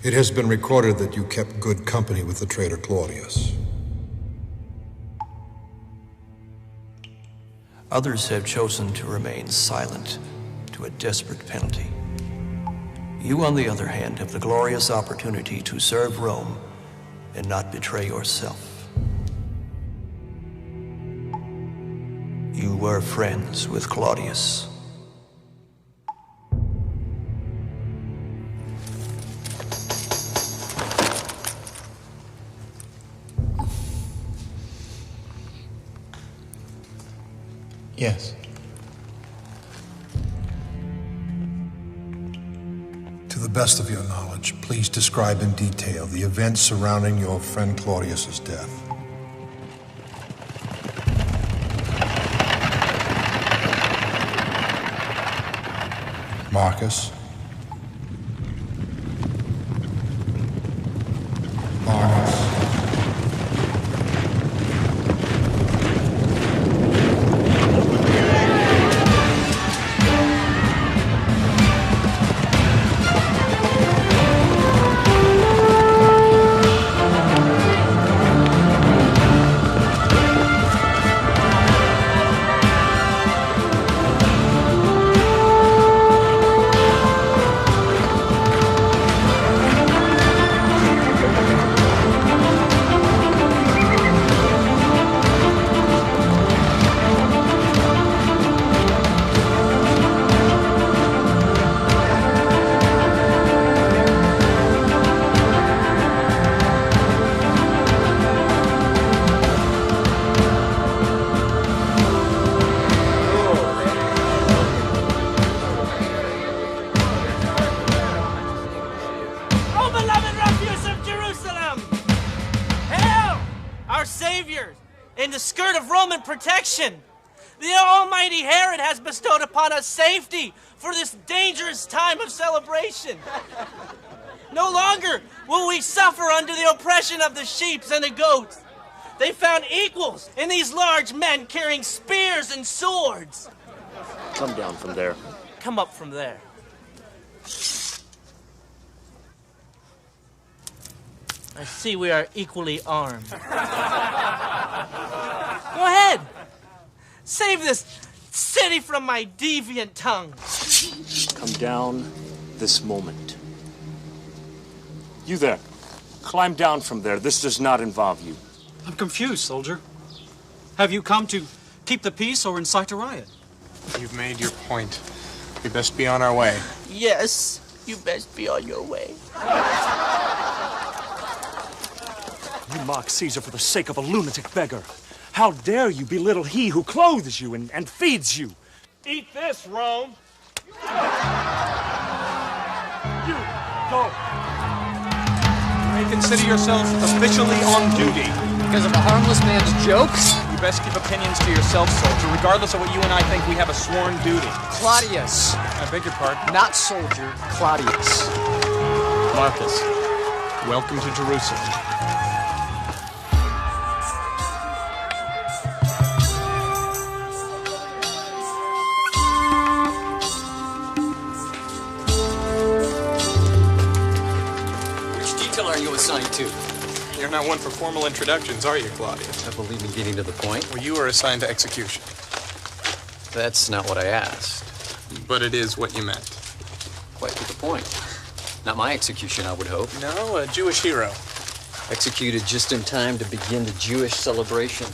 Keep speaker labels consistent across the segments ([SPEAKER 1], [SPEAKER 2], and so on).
[SPEAKER 1] It has been recorded that you kept good company with the traitor Claudius.
[SPEAKER 2] Others have chosen to remain silent to a desperate penalty. You, on the other hand, have the glorious opportunity to serve Rome and not betray yourself. You were friends with Claudius.
[SPEAKER 3] Yes.
[SPEAKER 1] To the best of your knowledge, please describe in detail the events surrounding your friend Claudius's death. Marcus? Marcus?
[SPEAKER 4] our saviors, in the skirt of Roman protection. The almighty Herod has bestowed upon us safety for this dangerous time of celebration. No longer will we suffer under the oppression of the sheep and the goats. They found equals in these large men carrying spears and swords.
[SPEAKER 5] Come down from there.
[SPEAKER 4] Come up from there. I see we are equally armed. Go ahead. Save this city from my deviant tongue.
[SPEAKER 5] Come down this moment. You there. Climb down from there. This does not involve you.
[SPEAKER 6] I'm confused, soldier. Have you come to keep the peace or incite a riot?
[SPEAKER 3] You've made your point. We best be on our way.
[SPEAKER 4] Yes, you best be on your way.
[SPEAKER 5] You mock Caesar for the sake of a lunatic beggar. How dare you belittle he who clothes you and feeds you? Eat this, Rome. You, go.
[SPEAKER 3] You may consider yourselves officially on duty.
[SPEAKER 7] Because of a harmless man's jokes?
[SPEAKER 3] You best keep opinions to yourself, soldier, regardless of what you and I think. We have a sworn duty.
[SPEAKER 7] Claudius.
[SPEAKER 3] I beg your pardon?
[SPEAKER 7] Not soldier, Claudius.
[SPEAKER 3] Marcus, welcome to Jerusalem.
[SPEAKER 7] Are you assigned to?
[SPEAKER 3] You're not one for formal introductions, are you, Claudius?
[SPEAKER 7] I believe in getting to the point.
[SPEAKER 3] Well, you are assigned to execution.
[SPEAKER 7] That's not what I asked.
[SPEAKER 3] But it is what you meant.
[SPEAKER 7] Quite to the point. Not my execution, I would hope.
[SPEAKER 3] No, a Jewish hero.
[SPEAKER 7] Executed just in time to begin the Jewish celebration.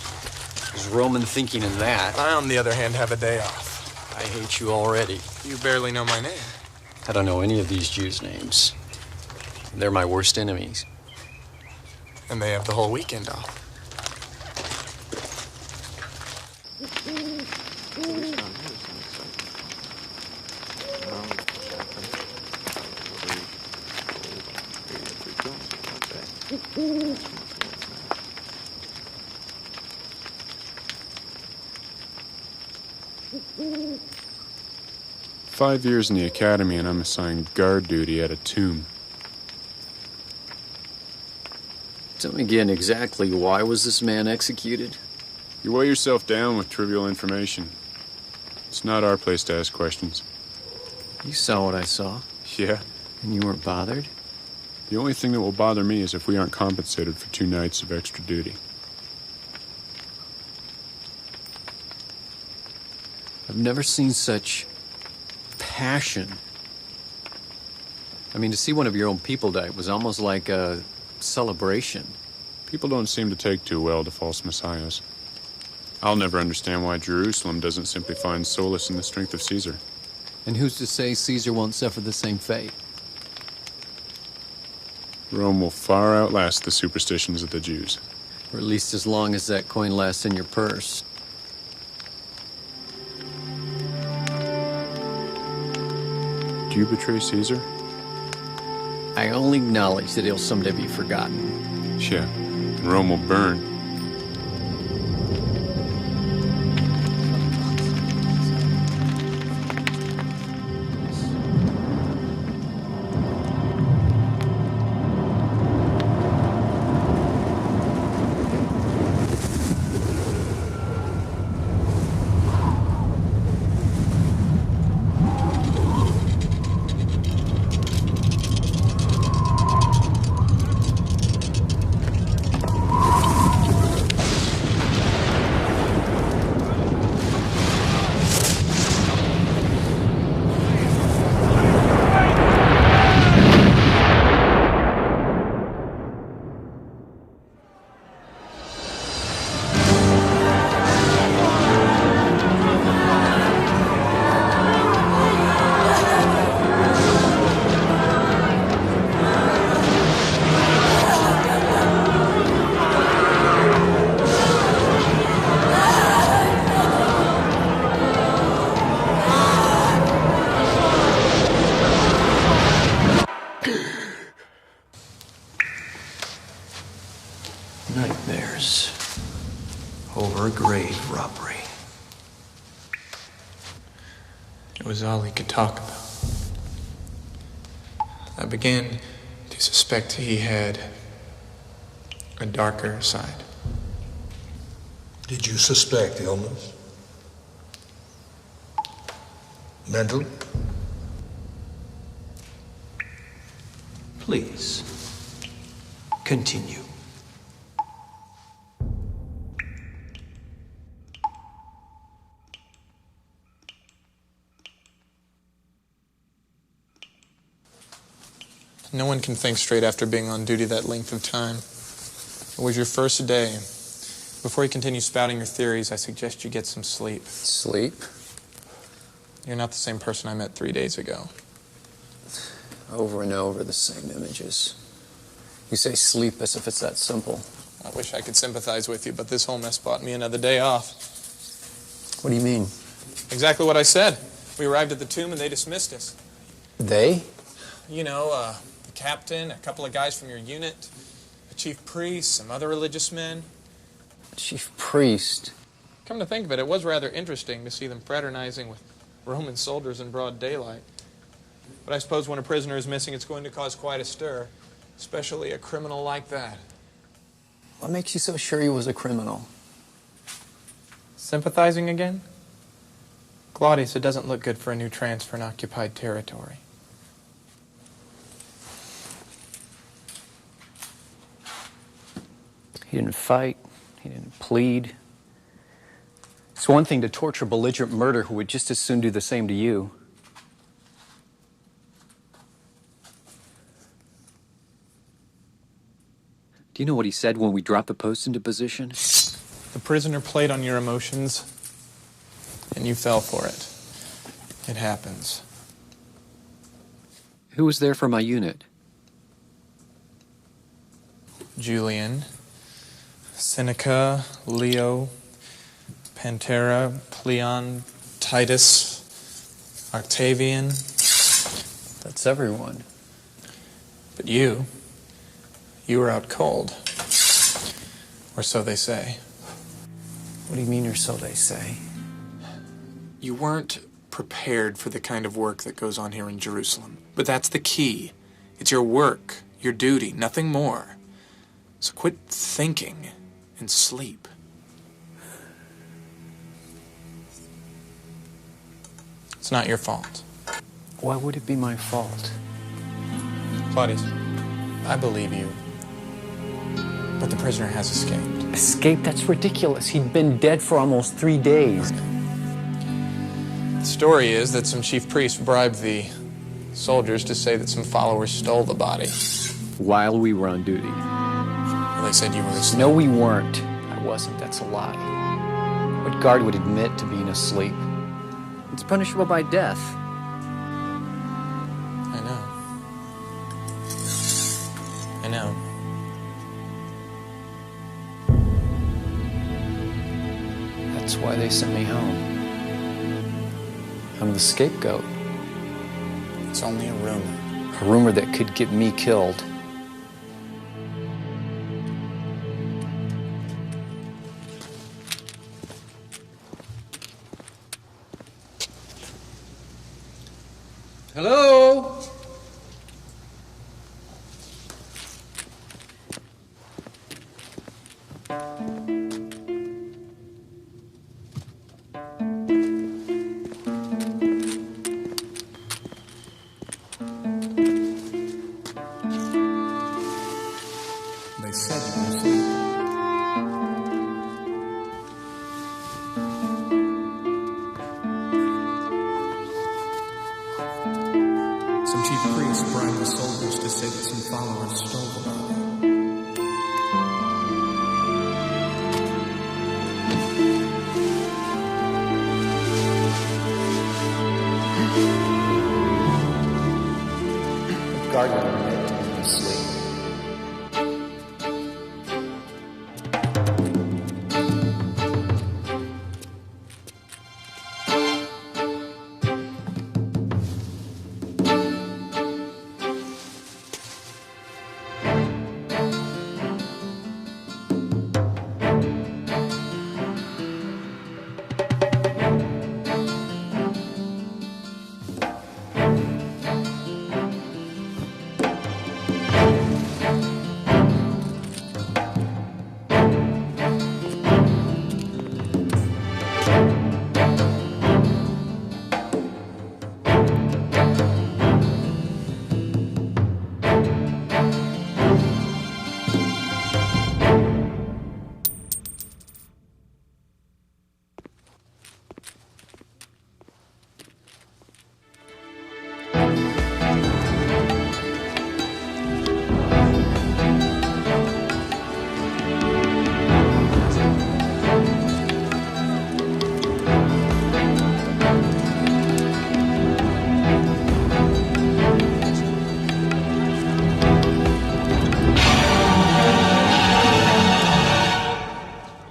[SPEAKER 7] There's Roman thinking in that.
[SPEAKER 3] I, on the other hand, have a day off.
[SPEAKER 7] I hate you already.
[SPEAKER 3] You barely know my name.
[SPEAKER 7] I don't know any of these Jews' names. They're my worst enemies.
[SPEAKER 3] And they have the whole weekend off.
[SPEAKER 8] "5 years in the academy and I'm assigned guard duty at a tomb.
[SPEAKER 7] Tell me again exactly why was this man executed?
[SPEAKER 8] You weigh yourself down with trivial information. It's not our place to ask questions."
[SPEAKER 7] You saw what I saw.
[SPEAKER 8] Yeah?
[SPEAKER 7] And you weren't bothered?
[SPEAKER 8] The only thing that will bother me is if we aren't compensated for 2 nights of extra duty.
[SPEAKER 7] I've never seen such passion. I mean, to see one of your own people die was almost like a celebration.
[SPEAKER 8] People don't seem to take too well to false messiahs. I'll never understand why Jerusalem doesn't simply find solace in the strength of Caesar.
[SPEAKER 7] And who's to say Caesar won't suffer the same fate?
[SPEAKER 8] Rome will far outlast the superstitions of the Jews.
[SPEAKER 7] Or at least as long as that coin lasts in your purse.
[SPEAKER 8] Do you betray Caesar?
[SPEAKER 7] I only acknowledge that he'll someday be forgotten.
[SPEAKER 8] Yeah, and Rome will burn.
[SPEAKER 2] Nightmares over a grave robbery.
[SPEAKER 9] It was all he could talk about. I began to suspect he had a darker side.
[SPEAKER 1] Did you suspect illness? Mental?
[SPEAKER 2] Please, continue.
[SPEAKER 9] No one can think straight after being on duty that length of time. It was your first day. Before you continue spouting your theories, I suggest you get some sleep.
[SPEAKER 7] Sleep?
[SPEAKER 9] You're not the same person I met 3 days ago.
[SPEAKER 7] Over and over, the same images. You say sleep as if it's that simple.
[SPEAKER 9] I wish I could sympathize with you, but this whole mess bought me another day off.
[SPEAKER 7] What do you mean?
[SPEAKER 9] Exactly what I said. We arrived at the tomb and they dismissed us.
[SPEAKER 7] They?
[SPEAKER 9] You know, the captain, a couple of guys from your unit, a chief priest, some other religious men.
[SPEAKER 7] Chief priest?
[SPEAKER 9] Come to think of it, it was rather interesting to see them fraternizing with Roman soldiers in broad daylight. But I suppose when a prisoner is missing, it's going to cause quite a stir, especially a criminal like that.
[SPEAKER 7] What makes you so sure he was a criminal?
[SPEAKER 9] Sympathizing again? Claudius, it doesn't look good for a new transfer in occupied territory.
[SPEAKER 7] He didn't fight. He didn't plead. It's one thing to torture belligerent murder who would just as soon do the same to you. Do you know what he said when we dropped the post into position?
[SPEAKER 9] The prisoner played on your emotions, and you fell for it. It happens.
[SPEAKER 7] Who was there for my unit?
[SPEAKER 9] Julian, Seneca, Leo, Pantera, Cleon, Titus, Octavian.
[SPEAKER 7] That's everyone.
[SPEAKER 9] But you were out cold. Or so they say.
[SPEAKER 7] What do you mean, or so they say?
[SPEAKER 9] You weren't prepared for the kind of work that goes on here in Jerusalem. But that's the key. It's your work, your duty, nothing more. So quit thinking and sleep. It's not your fault.
[SPEAKER 7] Why would it be my fault?
[SPEAKER 9] Claudius, I believe you. But the prisoner has escaped.
[SPEAKER 7] Escape? That's ridiculous. He'd been dead for almost 3 days.
[SPEAKER 9] The story is that some chief priest bribed the soldiers to say that some followers stole the body.
[SPEAKER 7] While we were on duty.
[SPEAKER 9] Well, they said you were asleep.
[SPEAKER 7] No, we weren't. I wasn't. That's a lie. What guard would admit to being asleep? It's punishable by death.
[SPEAKER 9] I know. I know.
[SPEAKER 7] That's why they sent me home. I'm the scapegoat.
[SPEAKER 9] It's only a rumor.
[SPEAKER 7] A rumor that could get me killed.
[SPEAKER 6] Hello?
[SPEAKER 9] They said you were asleep. Some chief priests bribed the soldiers to say that some followers stole the body.
[SPEAKER 7] The guard would admit to being asleep.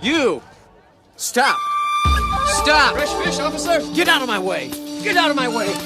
[SPEAKER 10] You! Stop! Stop!
[SPEAKER 6] Fresh fish, officer?
[SPEAKER 10] Get out of my way! Get out of my way!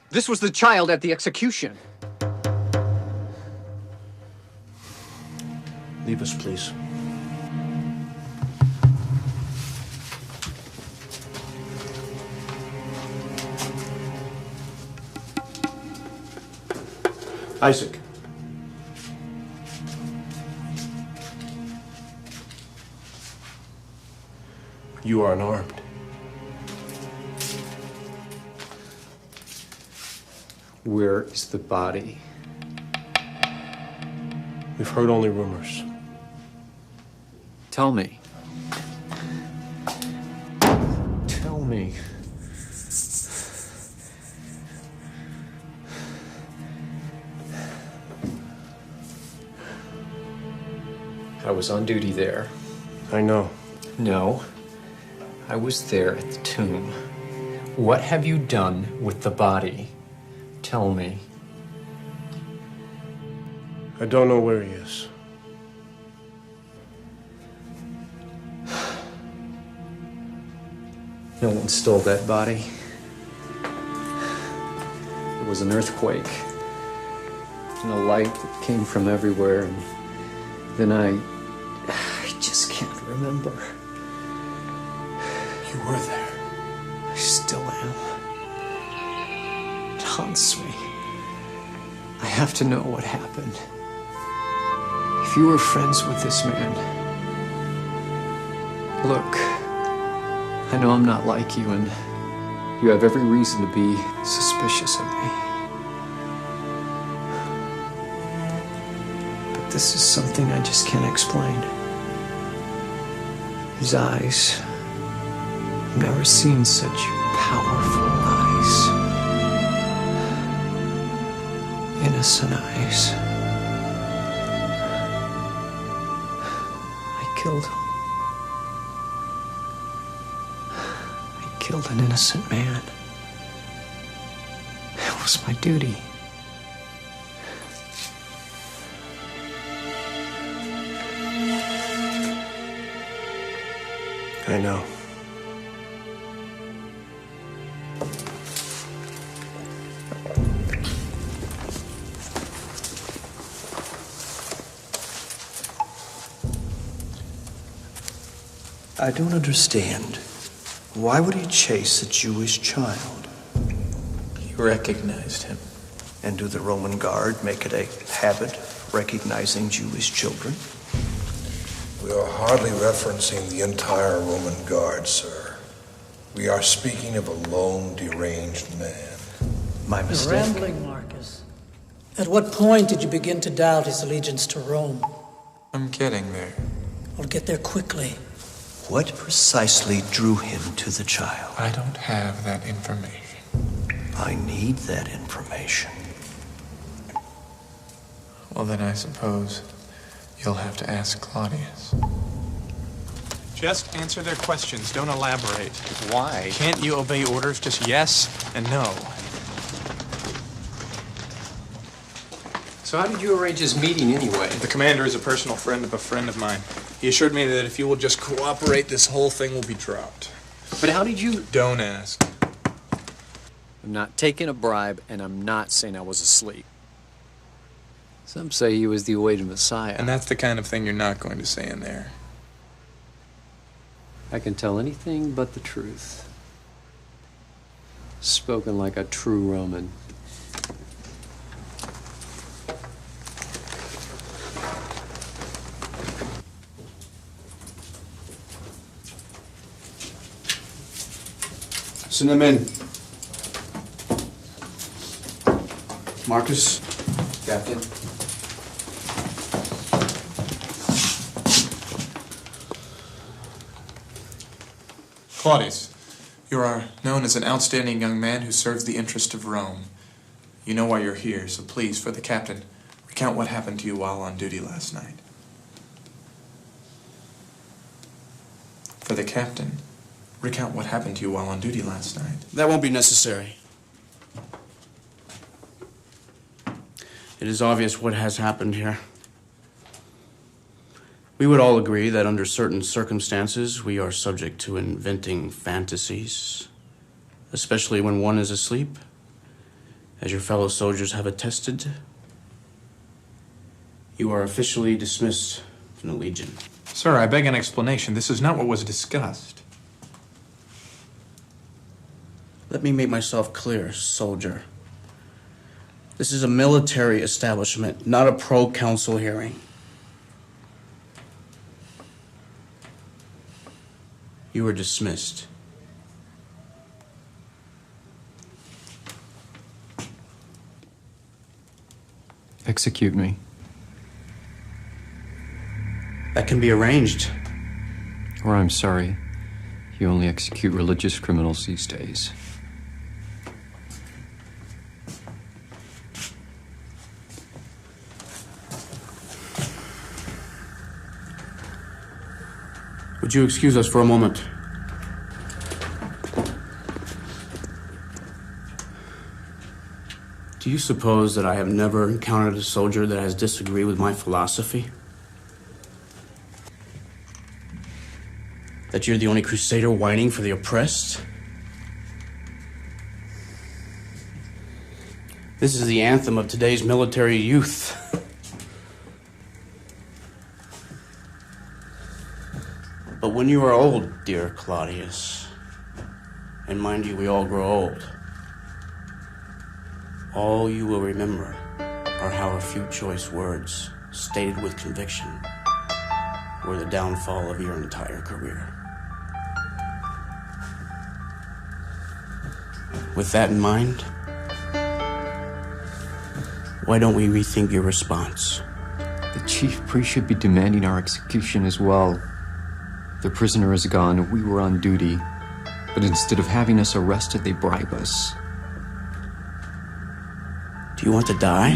[SPEAKER 10] This was the child at the execution.
[SPEAKER 6] Leave us, please. Isaac. You are unarmed.
[SPEAKER 7] Where is the body?
[SPEAKER 6] We've heard only rumors.
[SPEAKER 7] Tell me.
[SPEAKER 6] Tell me.
[SPEAKER 7] I was on duty there.
[SPEAKER 6] I know.
[SPEAKER 7] No. I was there at the tomb What have you done with the body? Tell me.
[SPEAKER 11] I don't know where he is.
[SPEAKER 7] No one stole that body. There was an earthquake and a light that came from everywhere, and then I just can't remember.
[SPEAKER 9] You were there.
[SPEAKER 7] I still am. It haunts me. I have to know what happened. If you were friends with this man, look, I know I'm not like you, and you have every reason to be suspicious of me. But this is something I just can't explain. His eyes. I've never seen such powerful eyes. Innocent eyes. I killed him. I killed an innocent man. It was my duty.
[SPEAKER 11] I know.
[SPEAKER 2] I don't understand. Why would he chase a Jewish child?
[SPEAKER 9] You recognized him.
[SPEAKER 2] And do the Roman Guard make it a habit recognizing Jewish children?
[SPEAKER 1] We are hardly referencing the entire Roman Guard, sir. We are speaking of a lone, deranged man.
[SPEAKER 2] My
[SPEAKER 12] You're
[SPEAKER 2] mistake.
[SPEAKER 12] rambling, Marcus. At what point did you begin to doubt his allegiance to Rome?
[SPEAKER 9] I'm getting there.
[SPEAKER 12] I'll get there quickly.
[SPEAKER 2] What precisely drew him to the child?
[SPEAKER 9] I don't have that information.
[SPEAKER 2] I need that information.
[SPEAKER 9] Well, then I suppose you'll have to ask Claudius.
[SPEAKER 3] Just answer their questions. Don't elaborate.
[SPEAKER 6] Why?
[SPEAKER 3] Can't you obey orders? Just yes and no.
[SPEAKER 7] So how did you arrange his meeting anyway?
[SPEAKER 3] The commander is a personal friend of a friend of mine. He assured me that if you will just cooperate, this whole thing will be dropped.
[SPEAKER 7] But how did you...
[SPEAKER 3] Don't ask.
[SPEAKER 7] I'm not taking a bribe, and I'm not saying I was asleep. Some say he was the awaited Messiah.
[SPEAKER 9] And that's the kind of thing you're not going to say in there.
[SPEAKER 7] I can tell anything but the truth. Spoken like a true Roman.
[SPEAKER 13] Send them in. Marcus, Captain.
[SPEAKER 9] Claudius, you are known as an outstanding young man who serves the interest of Rome. You know why you're here, so please, for the captain, recount what happened to you while on duty last night. For the captain, recount what happened to you while on duty last night.
[SPEAKER 13] That won't be necessary. It is obvious what has happened here. We would all agree that under certain circumstances, we are subject to inventing fantasies, especially when one is asleep, as your fellow soldiers have attested. You are officially dismissed from the Legion.
[SPEAKER 3] Sir, I beg an explanation. This is not what was discussed.
[SPEAKER 13] Let me make myself clear, soldier. This is a military establishment, not a pro-council hearing. You are dismissed.
[SPEAKER 7] Execute me.
[SPEAKER 13] That can be arranged.
[SPEAKER 7] Or I'm sorry, you only execute religious criminals these days.
[SPEAKER 13] Would you excuse us for a moment? Do you suppose that I have never encountered a soldier that has disagreed with my philosophy? That you're the only crusader whining for the oppressed? This is the anthem of today's military youth. But when you are old, dear Claudius, and mind you, we all grow old, all you will remember are how a few choice words, stated with conviction, were the downfall of your entire career. With that in mind, why don't we rethink your response?
[SPEAKER 7] The chief priest should be demanding our execution as well. The prisoner is gone. We were on duty. But instead of having us arrested, they bribe us.
[SPEAKER 13] Do you want to die?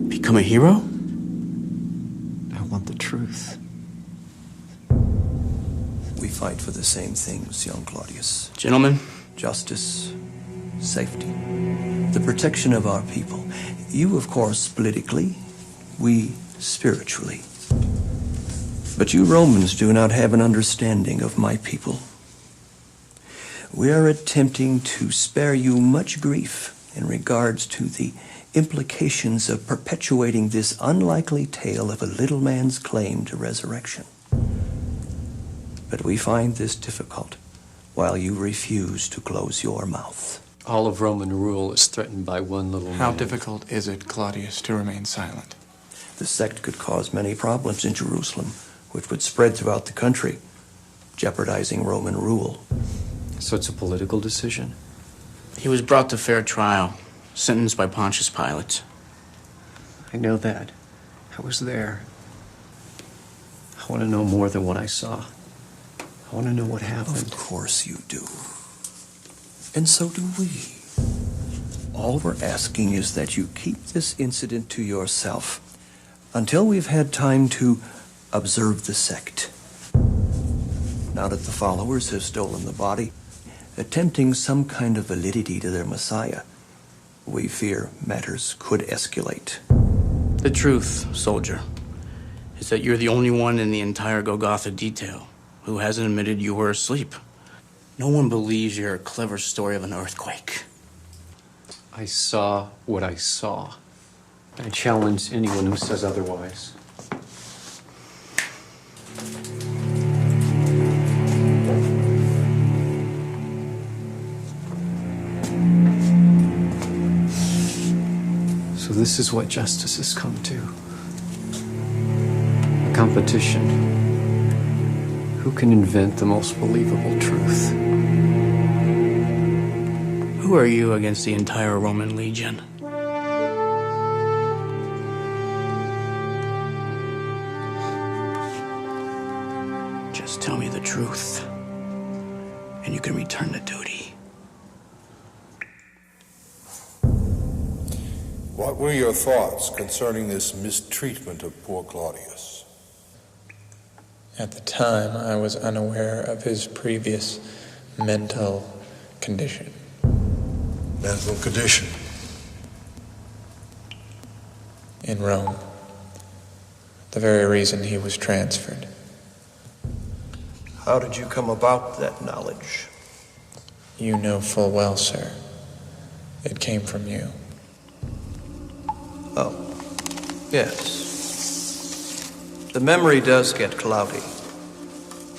[SPEAKER 13] Become a hero?
[SPEAKER 7] I want the truth.
[SPEAKER 2] We fight for the same things, young Claudius.
[SPEAKER 13] Gentlemen.
[SPEAKER 2] Justice, safety, the protection of our people. You, of course, politically, we spiritually. But you Romans do not have an understanding of my people. We are attempting to spare you much grief in regards to the implications of perpetuating this unlikely tale of a little man's claim to resurrection. But we find this difficult while you refuse to close your mouth.
[SPEAKER 7] All of Roman rule is threatened by one little man.
[SPEAKER 9] How difficult is it, Claudius, to remain silent?
[SPEAKER 2] The sect could cause many problems in Jerusalem, which would spread throughout the country, jeopardizing Roman rule.
[SPEAKER 7] So it's a political decision?
[SPEAKER 13] He was brought to fair trial, sentenced by Pontius Pilate.
[SPEAKER 7] I know that. I was there. I want to know more than what I saw. I want to know what happened.
[SPEAKER 2] Of course you do. And so do we. All we're asking is that you keep this incident to yourself until we've had time to observe the sect. Now that the followers have stolen the body, attempting some kind of validity to their Messiah, we fear matters could escalate.
[SPEAKER 13] The truth, soldier, is that you're the only one in the entire Golgotha detail who hasn't admitted you were asleep. No one believes your clever story of an earthquake.
[SPEAKER 7] I saw what I saw. I challenge anyone who says otherwise. So this is what justice has come to. A competition. Who can invent the most believable truth?
[SPEAKER 13] Who are you against the entire Roman legion? Just tell me the truth, and you can return to duty.
[SPEAKER 1] What were your thoughts concerning this mistreatment of poor Claudius?
[SPEAKER 9] At the time, I was unaware of his previous mental condition.
[SPEAKER 1] Mental condition?
[SPEAKER 9] In Rome. The very reason he was transferred.
[SPEAKER 2] How did you come about that knowledge?
[SPEAKER 9] You know full well, sir. It came from you.
[SPEAKER 2] Oh, yes. The memory does get cloudy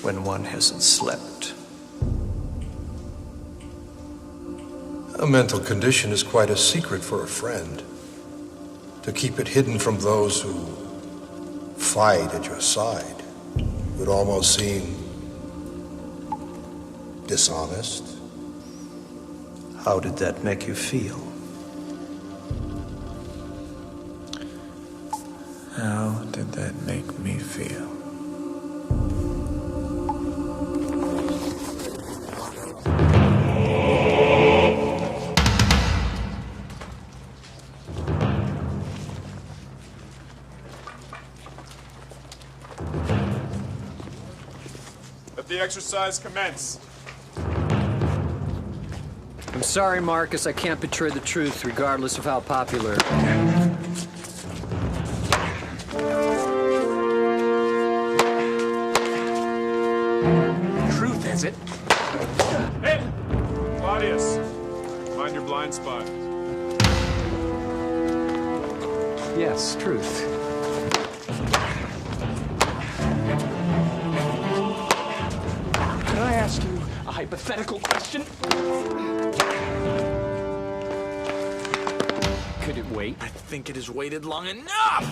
[SPEAKER 2] when one hasn't slept.
[SPEAKER 1] A mental condition is quite a secret for a friend. To keep it hidden from those who fight at your side would almost seem dishonest.
[SPEAKER 2] How did that make you feel?
[SPEAKER 9] How did that make me feel?
[SPEAKER 8] Let the exercise commence.
[SPEAKER 10] I'm sorry, Marcus. I can't betray the truth, regardless of how popular.
[SPEAKER 9] Truth, is it?
[SPEAKER 8] Hey! Claudius, mind your blind spot.
[SPEAKER 10] Yes, truth.
[SPEAKER 9] Can I ask you a hypothetical question?
[SPEAKER 10] Could it wait?
[SPEAKER 9] I think it has waited long enough!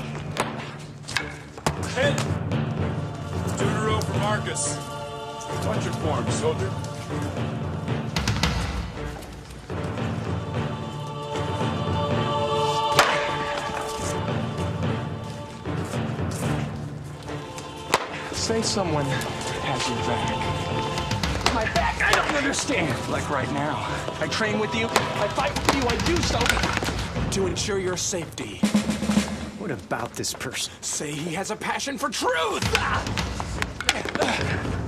[SPEAKER 8] Hey! Do a row for Marcus. Watch your form, soldier.
[SPEAKER 9] Say someone has your back. My back, I don't understand. Like right now. I train with you, I fight with you, I do so to ensure your safety.
[SPEAKER 10] What about this person?
[SPEAKER 9] Say he has a passion for truth!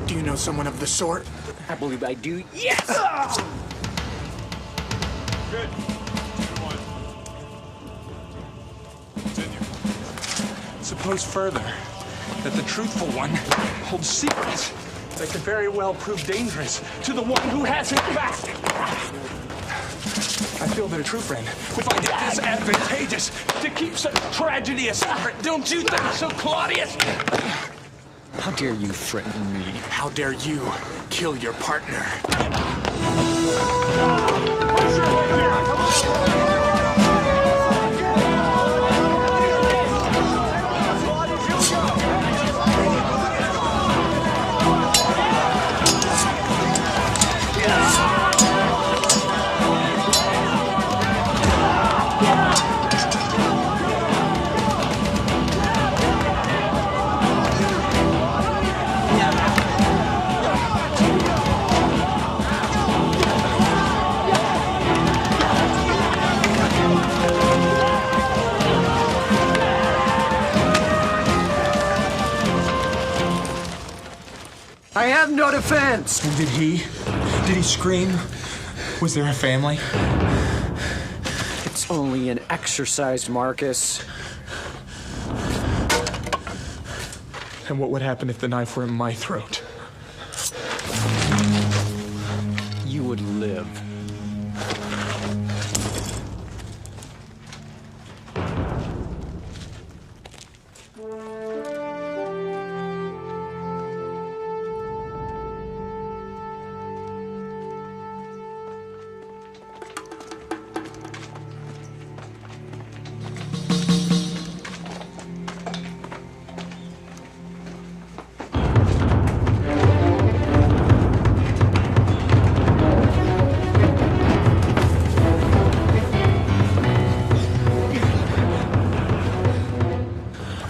[SPEAKER 9] Do you know someone of the sort?
[SPEAKER 10] I believe I do. Yes!
[SPEAKER 8] Good. 2-1. Continue.
[SPEAKER 9] Suppose further that the truthful one holds secrets that could very well prove dangerous to the one who has his back. I feel that a true friend would find it disadvantageous to keep such tragedy a secret. Don't you think so, Claudius?
[SPEAKER 10] How dare you threaten me?
[SPEAKER 9] How dare you kill your partner?
[SPEAKER 10] I have no defense!
[SPEAKER 9] And did he scream? Was there a family?
[SPEAKER 10] It's only an exercise, Marcus.
[SPEAKER 9] And what would happen if the knife were in my throat?
[SPEAKER 10] You would live.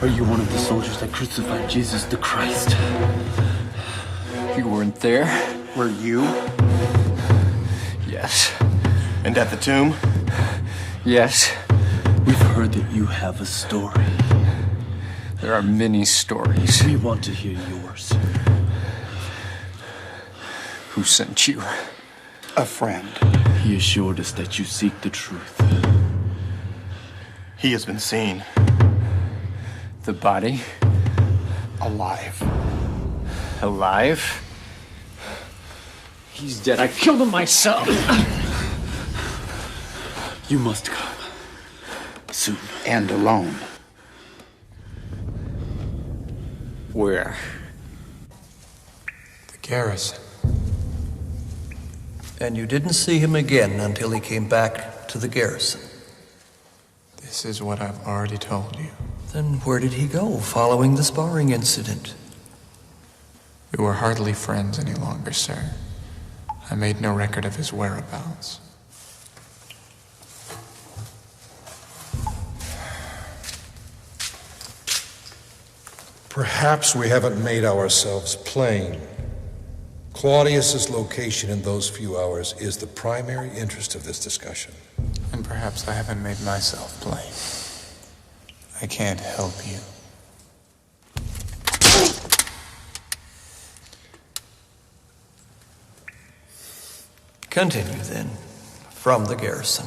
[SPEAKER 14] Are you one of the soldiers that crucified Jesus the Christ?
[SPEAKER 7] You weren't there?
[SPEAKER 14] Were you?
[SPEAKER 7] Yes.
[SPEAKER 14] And at the tomb?
[SPEAKER 7] Yes.
[SPEAKER 14] We've heard that you have a story.
[SPEAKER 7] There are many stories.
[SPEAKER 14] We want to hear yours.
[SPEAKER 7] Who sent you?
[SPEAKER 14] A friend. He assured us that you seek the truth. He has been seen.
[SPEAKER 7] The body?
[SPEAKER 14] Alive.
[SPEAKER 7] Alive?
[SPEAKER 10] He's dead. I killed him myself.
[SPEAKER 14] You must come. Soon. And alone.
[SPEAKER 7] Where?
[SPEAKER 9] The garrison.
[SPEAKER 2] And you didn't see him again until he came back to the garrison.
[SPEAKER 9] This is what I've already told you.
[SPEAKER 2] Then where did he go following the sparring incident?
[SPEAKER 9] We were hardly friends any longer, sir. I made no record of his whereabouts.
[SPEAKER 1] Perhaps we haven't made ourselves plain. Claudius's location in those few hours is the primary interest of this discussion.
[SPEAKER 9] And perhaps I haven't made myself plain. I can't help you.
[SPEAKER 2] Continue then. from the garrison.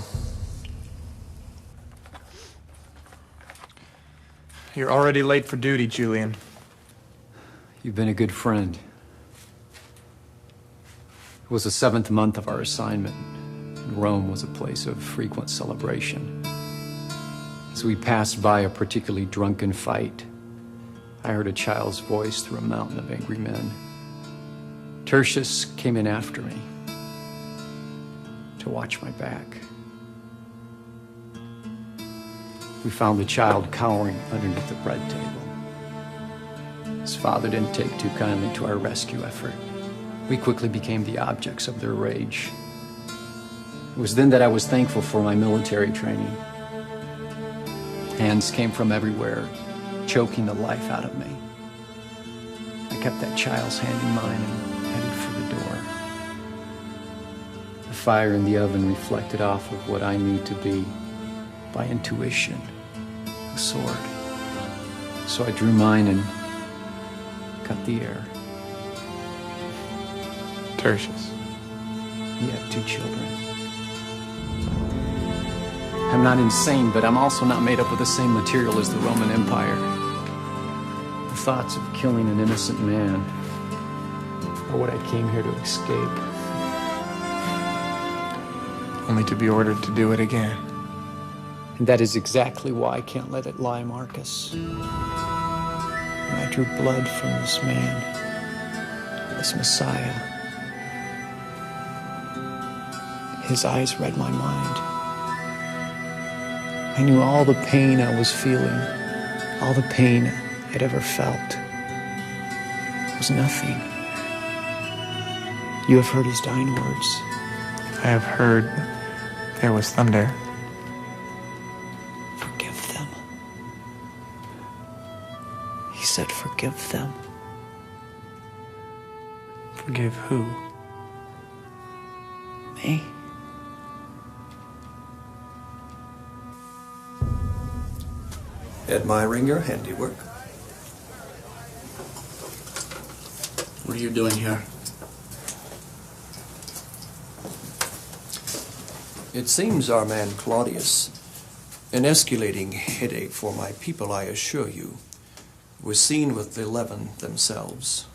[SPEAKER 9] You're already late for duty, Julian.
[SPEAKER 7] You've been a good friend. It was the 7th month of our assignment, and Rome was a place of frequent celebration. As we passed by a particularly drunken fight, I heard a child's voice through a mountain of angry men. Tertius came in after me to watch my back. We found the child cowering underneath the bread table. His father didn't take too kindly to our rescue effort. We quickly became the objects of their rage. It was then that I was thankful for my military training. Hands came from everywhere, choking the life out of me. I kept that child's hand in mine and headed for the door. The fire in the oven reflected off of what I knew to be, by intuition, a sword. So I drew mine and cut the air.
[SPEAKER 9] Tertius.
[SPEAKER 7] He had 2 children. I'm not insane, but I'm also not made up of the same material as the Roman Empire. The thoughts of killing an innocent man are what I came here to escape.
[SPEAKER 9] Only to be ordered to do it again.
[SPEAKER 7] And that is exactly why I can't let it lie, Marcus. When I drew blood from this man, this Messiah, his eyes read my mind. I knew all the pain I was feeling, all the pain I'd ever felt. It was nothing. You have heard his dying words.
[SPEAKER 9] I have heard there was thunder.
[SPEAKER 7] Forgive them. He said, forgive them.
[SPEAKER 9] Forgive who?
[SPEAKER 7] Me.
[SPEAKER 2] Admiring your handiwork.
[SPEAKER 13] What are you doing here?
[SPEAKER 2] It seems our man Claudius, an escalating headache for my people, I assure you, was seen with the 11 themselves.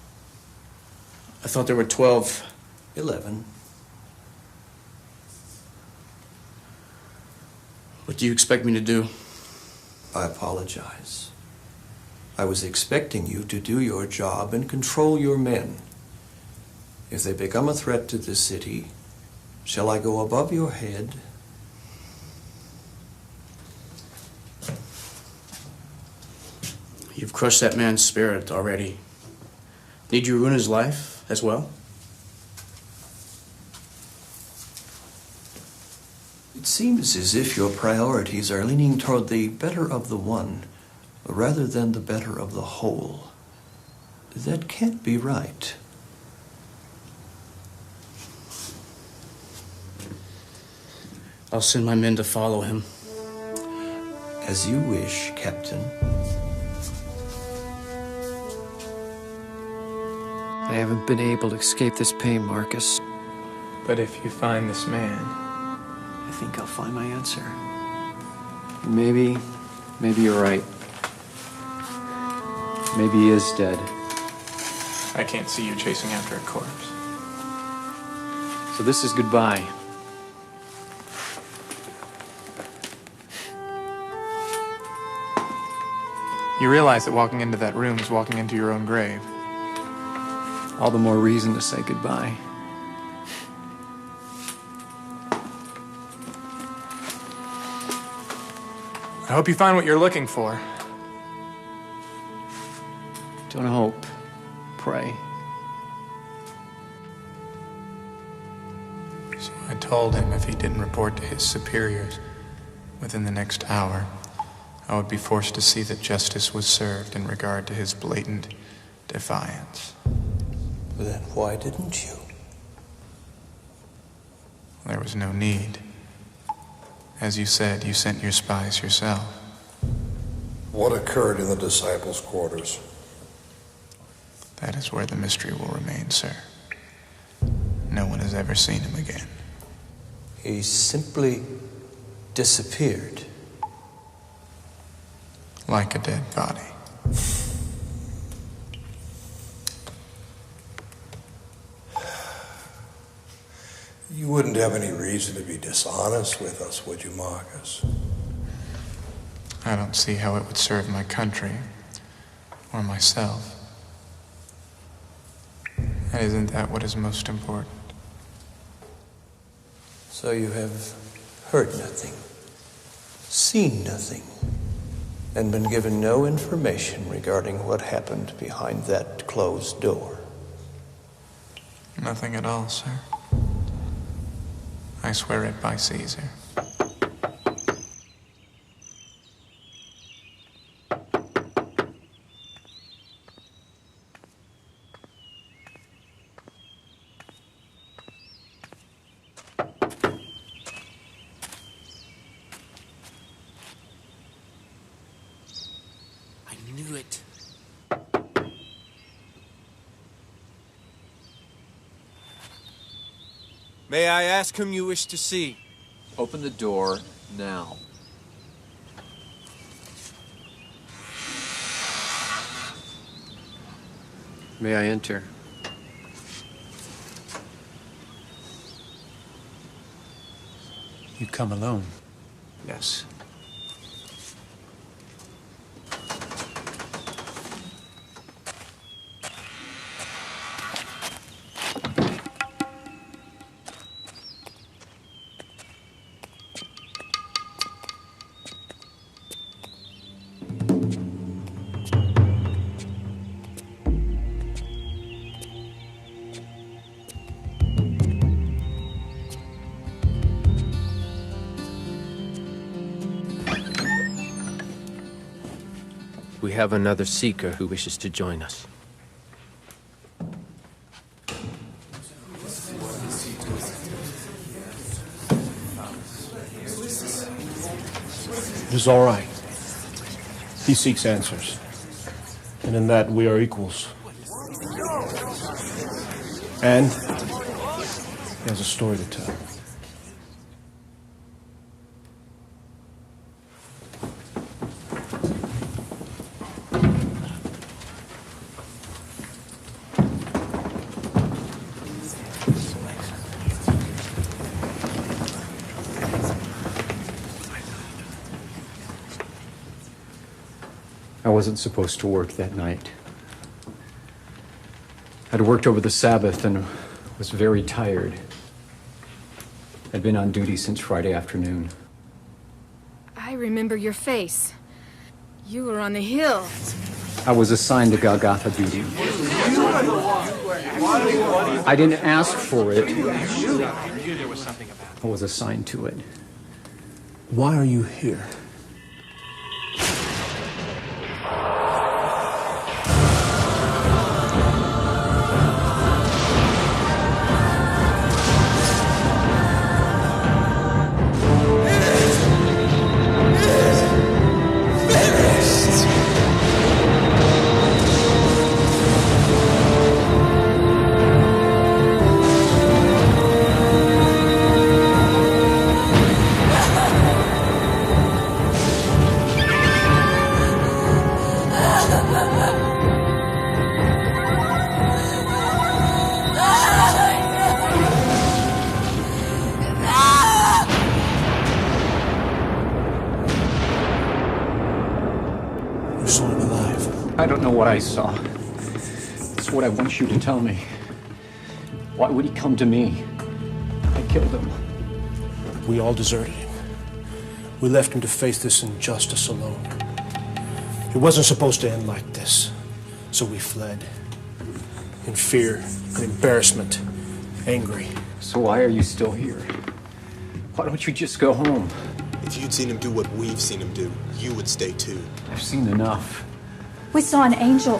[SPEAKER 13] I thought there were 12.
[SPEAKER 2] 11.
[SPEAKER 13] What do you expect me to do?
[SPEAKER 2] I apologize. I was expecting you to do your job and control your men. If they become a threat to the city, shall I go above your head?
[SPEAKER 13] You've crushed that man's spirit already. Need you ruin his life as well?
[SPEAKER 2] It seems as if your priorities are leaning toward the better of the one rather than the better of the whole. That can't be right.
[SPEAKER 13] I'll send my men to follow him.
[SPEAKER 2] As you wish, Captain.
[SPEAKER 7] I haven't been able to escape this pain, Marcus.
[SPEAKER 9] But if you find this man,
[SPEAKER 7] I think I'll find my answer. Maybe you're right. Maybe he is dead.
[SPEAKER 9] I can't see you chasing after a corpse.
[SPEAKER 7] So this is goodbye.
[SPEAKER 9] You realize that walking into that room is walking into your own grave.
[SPEAKER 7] All the more reason to say goodbye.
[SPEAKER 9] I hope you find what you're looking for.
[SPEAKER 7] Don't hope. Pray.
[SPEAKER 9] So I told him if he didn't report to his superiors within the next hour, I would be forced to see that justice was served in regard to his blatant defiance.
[SPEAKER 2] Then why didn't you?
[SPEAKER 9] There was no need. As you said, you sent your spies yourself.
[SPEAKER 1] What occurred in the disciples' quarters?
[SPEAKER 9] That is where the mystery will remain, sir. No one has ever seen him again.
[SPEAKER 2] He simply disappeared.
[SPEAKER 9] Like a dead body.
[SPEAKER 1] You wouldn't have any reason to be dishonest with us, would you, Marcus?
[SPEAKER 9] I don't see how it would serve my country or myself. And isn't that what is most important?
[SPEAKER 2] So you have heard nothing, seen nothing, and been given no information regarding what happened behind that closed door?
[SPEAKER 9] Nothing at all, sir. I swear it by Caesar.
[SPEAKER 15] I knew it.
[SPEAKER 16] May I ask whom you wish to see?
[SPEAKER 17] Open the door now.
[SPEAKER 7] May I enter?
[SPEAKER 5] You come alone.
[SPEAKER 2] Yes.
[SPEAKER 15] We have another seeker who wishes to join us.
[SPEAKER 11] It is all right. He seeks answers. And in that, we are equals. And he has a story to tell.
[SPEAKER 7] I wasn't supposed to work that night. I'd worked over the Sabbath and was very tired. I'd been on duty since Friday afternoon.
[SPEAKER 18] I remember your face. You were on the hill.
[SPEAKER 7] I was assigned to Golgotha duty. I didn't ask for it. I was assigned to it.
[SPEAKER 11] Why are you here?
[SPEAKER 7] I don't know what I saw. It's what I want you to tell me. Why would he come to me? I killed him.
[SPEAKER 11] We all deserted him. We left him to face this injustice alone. It wasn't supposed to end like this. So we fled. In fear and embarrassment. Angry.
[SPEAKER 7] So why are you still here? Why don't you just go home?
[SPEAKER 19] If you'd seen him do what we've seen him do, you would stay too.
[SPEAKER 7] I've seen enough.
[SPEAKER 20] We saw an angel.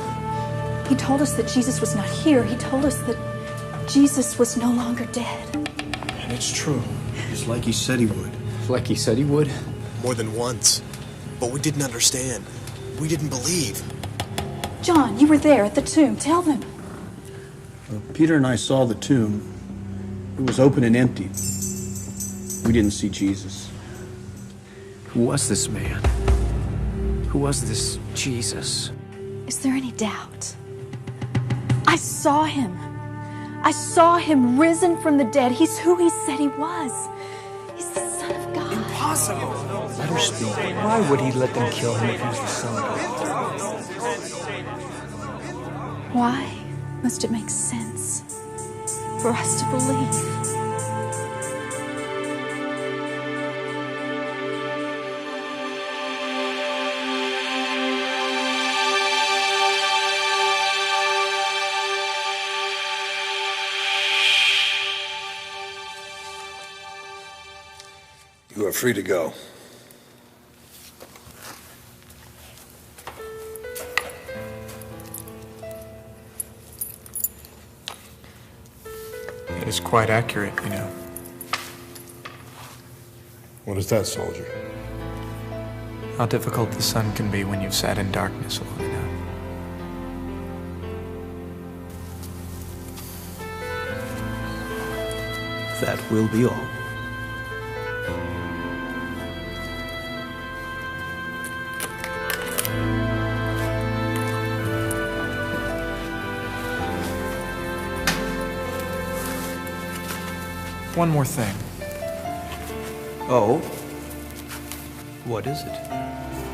[SPEAKER 20] He told us that Jesus was not here. He told us that Jesus was no longer dead.
[SPEAKER 11] And it's true. It's like he said he would.
[SPEAKER 7] Like he said he would?
[SPEAKER 19] More than once. But we didn't understand. We didn't believe.
[SPEAKER 20] John, you were there at the tomb. Tell them.
[SPEAKER 21] Peter and I saw the tomb. It was open and empty.
[SPEAKER 14] We didn't see Jesus.
[SPEAKER 7] Who was this man? Who was this Jesus?
[SPEAKER 20] Is there any doubt? I saw him. I saw him risen from the dead. He's who he said he was. He's the Son of God.
[SPEAKER 9] Impossible.
[SPEAKER 11] Let her speak. Why would he let them kill him if he was the Son of God?
[SPEAKER 20] Why must it make sense for us to believe?
[SPEAKER 1] You are free to go.
[SPEAKER 9] It is quite accurate, you know.
[SPEAKER 1] What is that, soldier?
[SPEAKER 9] How difficult the sun can be when you've sat in darkness long enough.
[SPEAKER 2] That will be all.
[SPEAKER 9] One more thing.
[SPEAKER 2] Oh? What is it?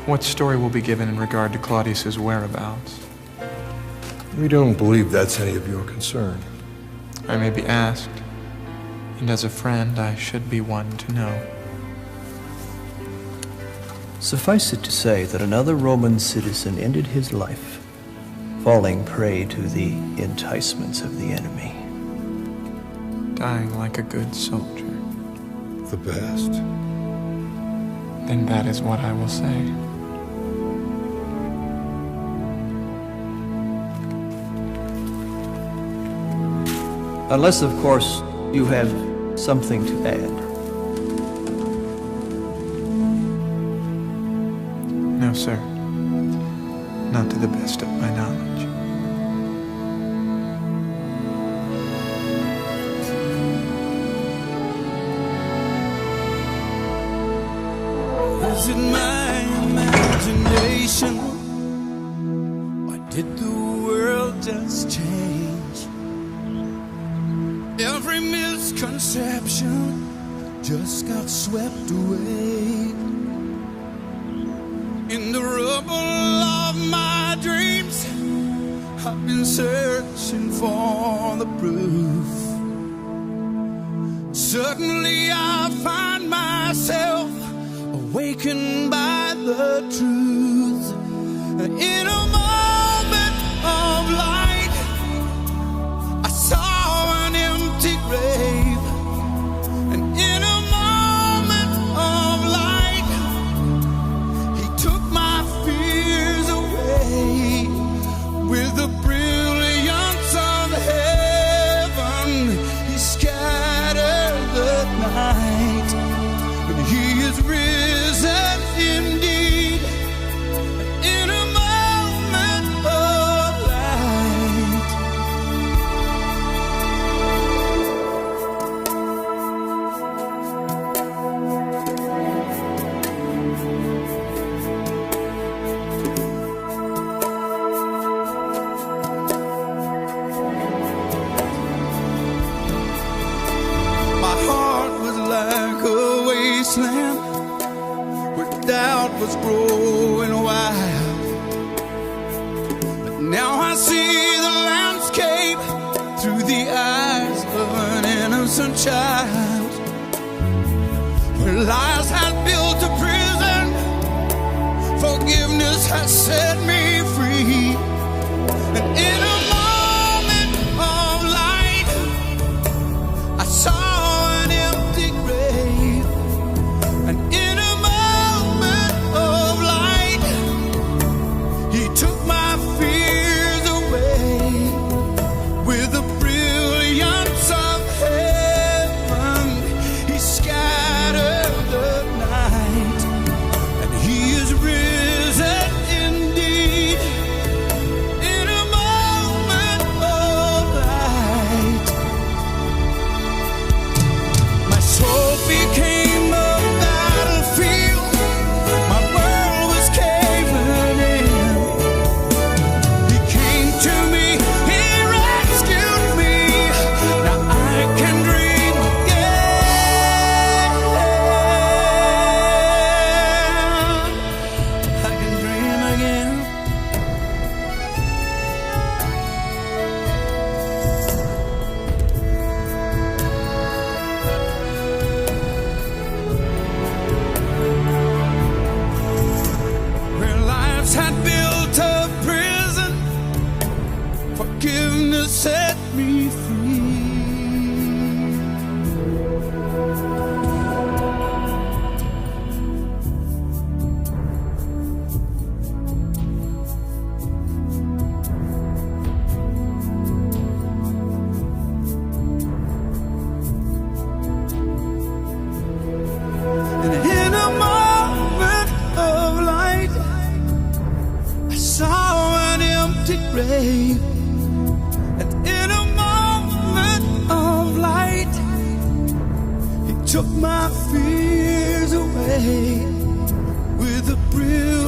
[SPEAKER 9] What story will be given in regard to Claudius's whereabouts?
[SPEAKER 1] We don't believe that's any of your concern.
[SPEAKER 9] I may be asked, and as a friend, I should be one to know.
[SPEAKER 2] Suffice it to say that another Roman citizen ended his life, falling prey to the enticements of the enemy.
[SPEAKER 9] Dying like a good soldier.
[SPEAKER 1] The best.
[SPEAKER 9] Then that is what I will say.
[SPEAKER 2] Unless, of course, you have something to add.
[SPEAKER 9] No, sir. Not to the best of my knowledge.
[SPEAKER 21] Was it my imagination? Or did the world just change? Every misconception just got swept away. In the rubble of my dreams, I've been searching for the proof. Suddenly I find myself awakened by the truth. In a moment of light, I saw an empty grave. And in a moment of light, he took my fears away. With the brilliance of heaven, he scattered the night. And he is risen indeed, in a moment of light. My heart was like a wasteland where doubt was growing wild. But now I see the landscape through the eyes of an innocent child. Where lies had built a prison, forgiveness has set me free. And in a moment of light, I saw an empty grave. And in a moment of light, he took my fears away. With the brilliance of heaven, he scattered the night. And he is risen indeed, in a moment to set me free. And in a moment of light, I saw an empty grave. And in a moment of light, He took my fears away with a brilliant